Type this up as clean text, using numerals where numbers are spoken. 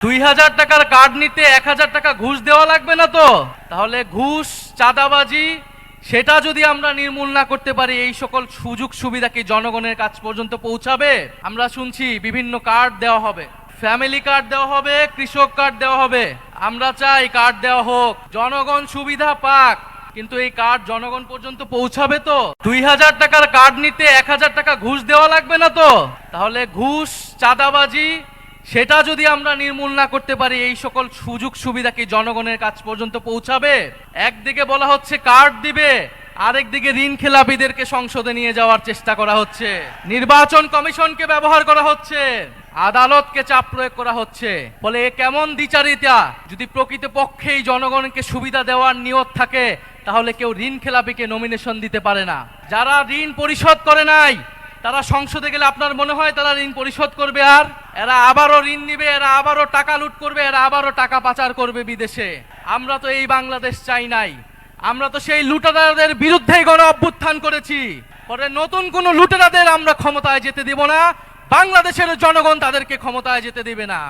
2000 টাকার কার্ড নিতে 1000 টাকা ঘুষ দেওয়া লাগবে না তো? তাহলে ঘুষ, চাঁদাবাজি সেটা যদি আমরা নির্মূল না করতে পারি, এই সকল সুযোগ সুবিধা কি জনগণের কাছ পর্যন্ত পৌঁছাবে? আমরা শুনছি বিভিন্ন কার্ড দেওয়া হবে, ফ্যামিলি কার্ড দেওয়া হবে, কৃষক কার্ড দেওয়া হবে। আমরা চাই কার্ড দেওয়া হোক, জনগণ সুবিধা পাক, কিন্তু এই কার্ড জনগণ পর্যন্ত পৌঁছাবে তো? 2000 টাকার কার্ড নিতে 1000 টাকা ঘুষ দেওয়া লাগবে না তো? তাহলে ঘুষ, চাঁদাবাজি সেটা যদি আমরা নির্মূল না করতে পারি, এই সকল সুযোগ সুবিধা কি জনগণের কাছ পর্যন্ত পৌঁছাবে? একদিকে বলা হচ্ছে কার্ড দিবে, আরেকদিকে ঋণ খেলাপিদেরকে সংসদে নিয়ে যাওয়ার চেষ্টা করা হচ্ছে, নির্বাচন কমিশনকে ব্যবহার করা হচ্ছে, আদালতকে চাপ প্রয়োগ করা হচ্ছে। ফলে এ কেমন দ্বিচারিতা? যদি প্রকৃতপক্ষেই জনগণকে সুবিধা দেওয়ার নিয়ত থাকে, তাহলে কেউ ঋণ খেলাপিকে নমিনেশন দিতে পারে না। যারা ঋণ পরিশোধ করে নাই, তারা সংসদে গেলে আপনার মনে হয় তারা ঋণ পরিশোধ করবে? আর এরা আবারও ঋণ নিবে, এরা আবারও টাকা লুট করবে, এরা আবারও টাকা পাচার করবে বিদেশে। আমরা তো এই বাংলাদেশ চাই নাই, আমরা তো সেই লুটেরাদের বিরুদ্ধেই গণ অভ্যুত্থান করেছি। পরে নতুন কোন লুটেরাদের আমরা ক্ষমতায় যেতে দেব না, বাংলাদেশের জনগণ তাদেরকে ক্ষমতায় যেতে দেবে না।